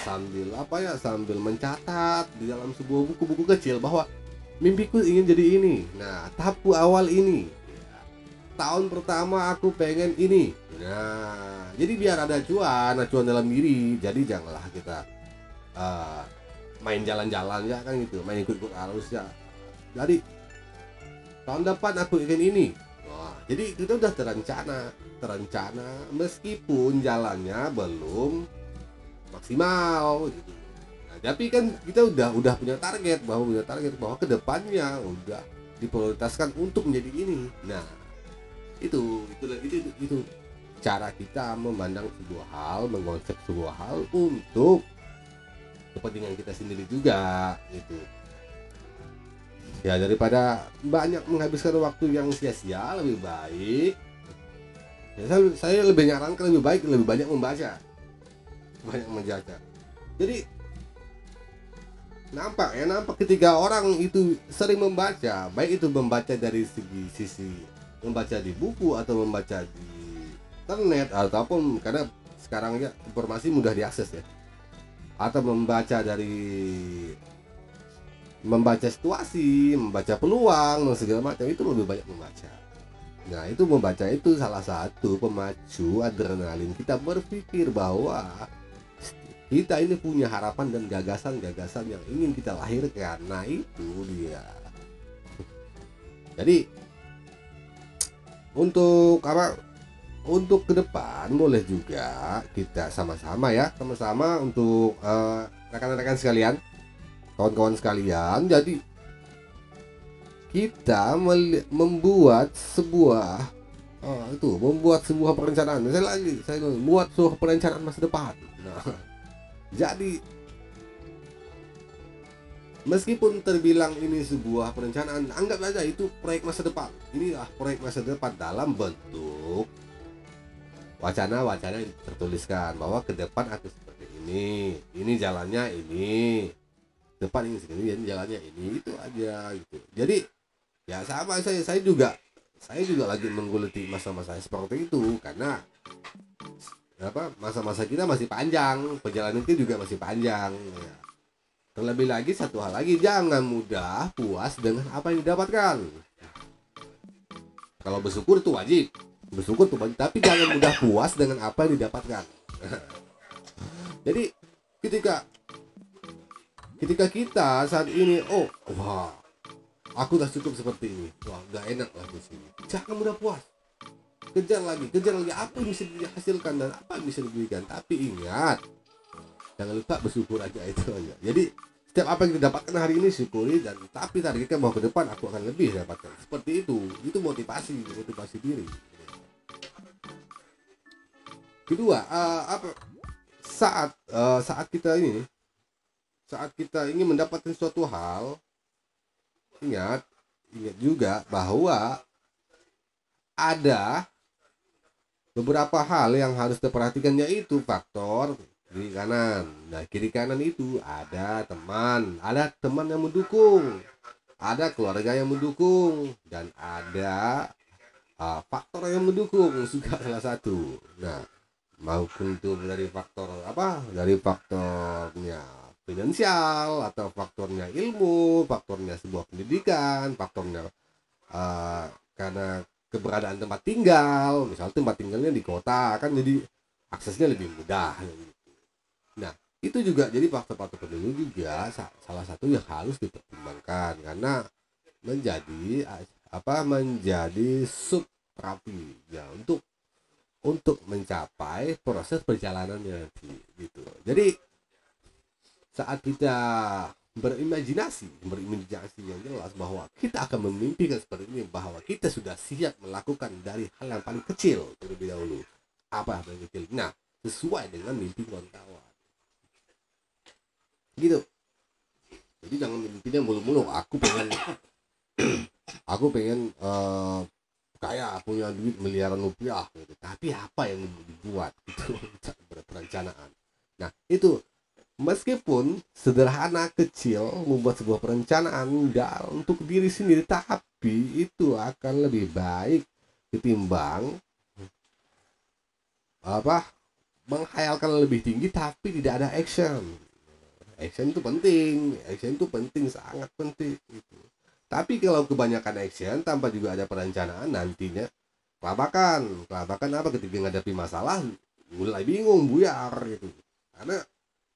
sambil apa ya, sambil mencatat di dalam sebuah buku-buku kecil bahwa mimpiku ingin jadi ini. Nah, tahapku awal ini. Tahun pertama aku pengen ini. Nah, jadi biar ada acuan dalam diri. Jadi janganlah kita eh, main jalan-jalan ya kan gitu, main ikut-ikut arus ya. Jadi tahun depan aku ingin ini. Wah, jadi kita udah terencana meskipun jalannya belum maksimal gitu. Nah, tapi kan kita udah punya target bahwa kedepannya udah diprioritaskan untuk menjadi ini. Nah, itu cara kita memandang sebuah hal, mengkonsep sebuah hal untuk kepentingan kita sendiri juga gitu. Ya, daripada banyak menghabiskan waktu yang sia-sia, lebih baik ya, saya lebih nyarankan lebih banyak membaca, banyak membaca. Jadi nampak ketika orang itu sering membaca, baik itu membaca dari sisi membaca di buku atau membaca di internet ataupun karena sekarang ya informasi mudah diakses ya, atau membaca situasi, membaca peluang dan segala macam, itu lebih banyak membaca. Nah, itu membaca itu salah satu pemacu adrenalin kita berpikir bahwa kita ini punya harapan dan gagasan-gagasan yang ingin kita lahirkan. Nah, itu dia. Jadi untuk apa? Untuk ke depan boleh juga kita sama-sama untuk rekan-rekan sekalian, kawan-kawan sekalian. Jadi kita membuat sebuah perencanaan. Saya membuat sebuah perencanaan masa depan. Nah, jadi meskipun terbilang ini sebuah perencanaan, anggap saja itu proyek masa depan. Inilah proyek masa depan dalam bentuk wacana-wacana yang tertuliskan bahwa ke depan aku seperti ini jalannya ini, depan ini segini, ini jalannya ini, itu aja gitu. Jadi ya sama, saya juga lagi menggeluti masa-masa seperti itu karena masa-masa kita masih panjang, perjalanan itu juga masih panjang ya. Terlebih lagi satu hal lagi, jangan mudah puas dengan apa yang didapatkan. Kalau bersyukur itu wajib, tapi jangan mudah puas dengan apa yang didapatkan. Jadi ketika kita saat ini, wah, aku udah cukup seperti ini, wah, gak enak lah di sini, jangan mudah puas. Kejar lagi apa yang bisa dihasilkan dan apa yang bisa diberikan. Tapi ingat, jangan lupa bersyukur aja, itu aja. Jadi setiap apa yang didapatkan hari ini syukuri, dan tapi targetkan bahwa ke depan aku akan lebih dapatkan. Seperti itu motivasi diri. Kedua, saat kita ingin mendapatkan suatu hal, ingat juga bahwa ada beberapa hal yang harus diperhatikan, yaitu faktor kiri kanan. Nah, kiri kanan itu ada teman yang mendukung, ada keluarga yang mendukung, dan ada faktor yang mendukung juga salah satu. Nah, maupun itu dari faktornya finansial, atau faktornya ilmu, faktornya sebuah pendidikan, faktornya karena keberadaan tempat tinggal. Misal tempat tinggalnya di kota, kan jadi aksesnya lebih mudah. Nah, itu juga jadi faktor-faktor pendukung juga salah satu yang harus dipertimbangkan karena menjadi subterapi ya untuk mencapai proses perjalanannya nanti gitu. Jadi saat kita berimajinasi yang jelas bahwa kita akan memimpikan seperti ini, bahwa kita sudah siap melakukan dari hal yang paling kecil terlebih dahulu. Apa yang kecil? Nah, sesuai dengan mimpi kawan-kawan gitu. Jadi jangan mimpinya mulu-mulu aku pengen kaya, punya duit miliaran rupiah gitu. Tapi apa yang dibuat itu perencanaan. Nah, itu meskipun sederhana kecil, membuat sebuah perencanaan untuk diri sendiri, tapi itu akan lebih baik ketimbang menghayalkan lebih tinggi tapi tidak ada action. Action itu penting, sangat penting gitu. Tapi kalau kebanyakan action tanpa juga ada perencanaan, nantinya kelabakan apa ketika menghadapi masalah mulai bingung, buyar gitu, karena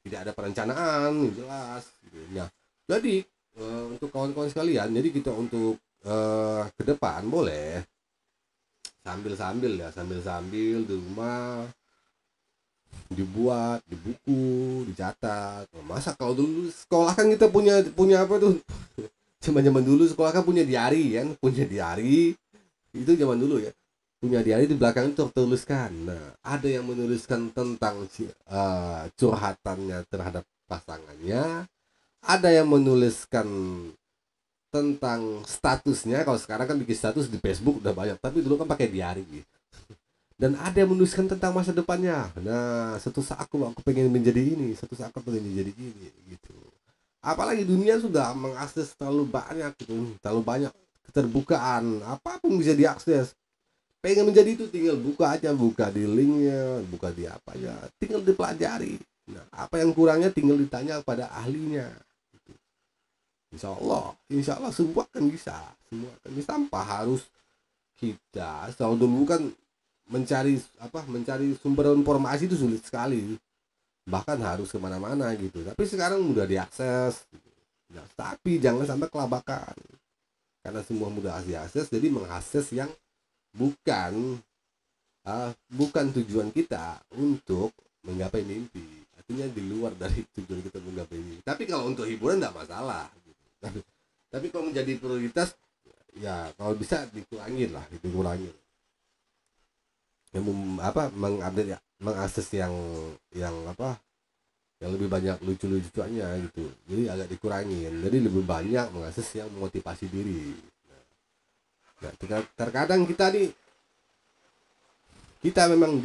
tidak ada perencanaan yang jelas gitu. Nah, jadi untuk kawan-kawan sekalian, jadi kita untuk ke depan boleh sambil-sambil di rumah dibuat di buku, dicatat. Masa kalau dulu sekolah kan kita punya punya apa tuh, zaman dulu sekolah kan punya diary kan, punya diary itu zaman dulu ya, punya diary di belakang itu tertuliskan. Nah, ada yang menuliskan tentang curhatannya terhadap pasangannya, ada yang menuliskan tentang statusnya. Kalau sekarang kan bikin status di Facebook udah banyak, tapi dulu kan pakai diary gitu. Dan ada yang menuliskan tentang masa depannya. Nah, suatu saat aku pengen menjadi ini, suatu saat aku pengen menjadi ini gitu. Apalagi dunia sudah mengakses terlalu banyak gitu, terlalu banyak keterbukaan, apapun bisa diakses. Pengen menjadi itu tinggal buka aja, buka di linknya, buka di apa ya, tinggal dipelajari. Nah, apa yang kurangnya tinggal ditanya kepada ahlinya. Insya Allah semua kan bisa, tanpa harus kita. Kalau dulu kan mencari sumber informasi itu sulit sekali, bahkan harus kemana-mana gitu. Tapi sekarang mudah diakses. Nah, tapi jangan sampai kelabakan, karena semua mudah diakses, jadi mengakses yang bukan bukan tujuan kita untuk menggapai mimpi. Artinya di luar dari tujuan kita menggapai mimpi. Tapi kalau untuk hiburan tidak masalah gitu. Tapi kalau menjadi prioritas, ya kalau bisa dikurangin lah, dikurangin yang mengupdate ya, mengakses yang apa, yang lebih banyak lucu-lucuannya gitu, jadi agak dikurangin, jadi lebih banyak mengakses yang motivasi diri. Nah, terkadang kita memang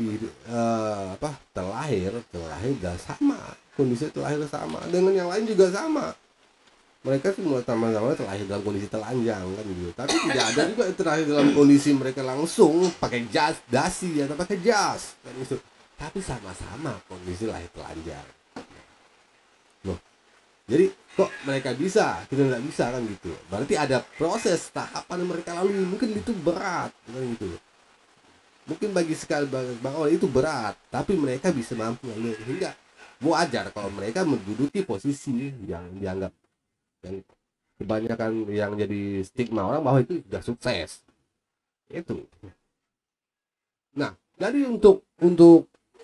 terlahir udah sama, kondisi terlahir sama dengan yang lain juga sama. Mereka semua sama-sama terlahir dalam kondisi telanjang kan gitu. Tapi tidak ada juga yang terlahir dalam kondisi mereka langsung pakai dasi atau pakai jas kan gitu. Tapi sama-sama kondisi lahir telanjang. Loh, jadi kok mereka bisa, kita nggak bisa kan gitu. Berarti ada proses tahapan yang mereka lalui, mungkin itu berat kan gitu. Mungkin bagi sekali bang Oli itu berat, tapi mereka bisa mampu melalui, hingga wajar kalau mereka menduduki posisi yang dianggap, yang kebanyakan yang jadi stigma orang bahwa itu sudah sukses itu. Nah, jadi untuk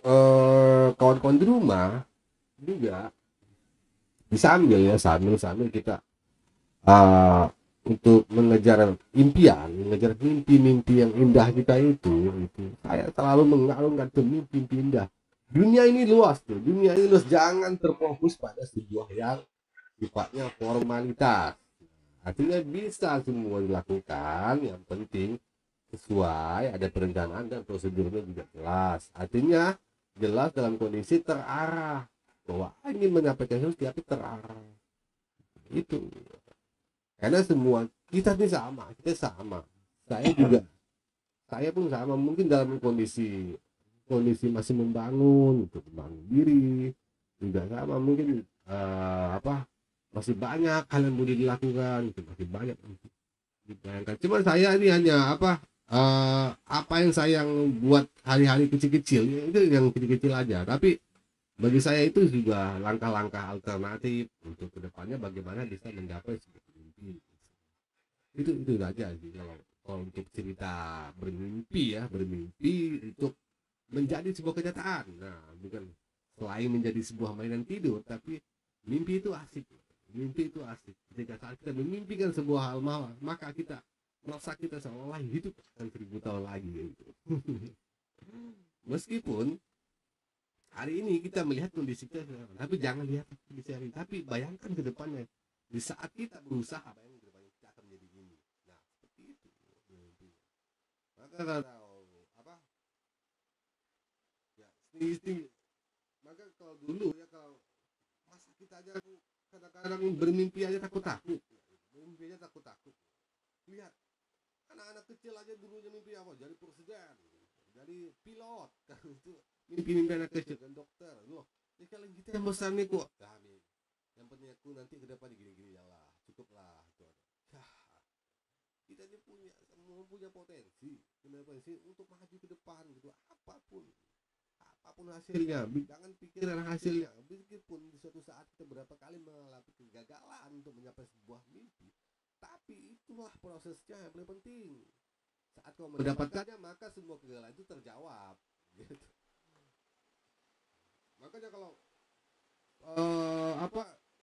kawan-kawan di rumah juga sambil kita uh, untuk mengejar mimpi-mimpi yang indah kita itu saya selalu mengarungkan ke mimpi indah. Dunia ini luas tuh, jangan terfokus pada sebuah yang sifatnya formalitas. Artinya bisa semua dilakukan, yang penting sesuai, ada perencanaan dan prosedurnya juga jelas. Artinya jelas dalam kondisi terarah, bahwa ingin menyampaikan sesuatu tapi terarah. Itu. Karena semua kita sama. Saya juga, saya pun sama, mungkin dalam kondisi masih membangun, untuk membangun diri juga sama mungkin, masih banyak hal yang boleh dilakukan, itu masih banyak dibayangkan. Cuma saya ini hanya apa yang saya buat hari-hari kecil-kecil itu, yang kecil-kecil aja, tapi bagi saya itu juga langkah-langkah alternatif untuk kedepannya bagaimana bisa menggapai sebuah mimpi. Itu aja sih kalau untuk cerita bermimpi untuk menjadi sebuah kenyataan. Nah, bukan selain menjadi sebuah mainan tidur, tapi mimpi itu asik. Ketika saat kita memimpikan sebuah hal mahal, maka kita merasa kita seolah hidup akan 1000 tahun lagi gitu. Meskipun hari ini kita melihat kondisi kita, tapi jangan lihat kondisi hari ini, tapi bayangkan ke depannya, di saat kita berusaha, bayangkan ke depannya kita akan menjadi ini. Nah, seperti itu. Maka kalau ya setinggi, maka kalau dulu ya, kalau masa kita aja kadang-kadang bermimpi aja takut-takut. Lihat anak-anak kecil aja dulunya mimpi apa, jadi presiden, jadi pilot kan itu. mimpi-mimpi anak kecil kan dokter loh. Ya kalau kita yang besar nih kok kami. Yang penting aku nanti ke depan gini-gini ya lah, cukuplah itu. Ya, kita ini punya potensi, untuk maju ke depan gitu, apapun hasilnya, jangan pikiran hasilnya. Meskipun di suatu saat kita berapa kali mengalami kegagalan untuk mencapai sebuah mimpi, tapi itulah prosesnya yang paling penting. Saat kau mendapatkannya, maka semua kegagalan itu terjawab. Gitu. Makanya kalau apa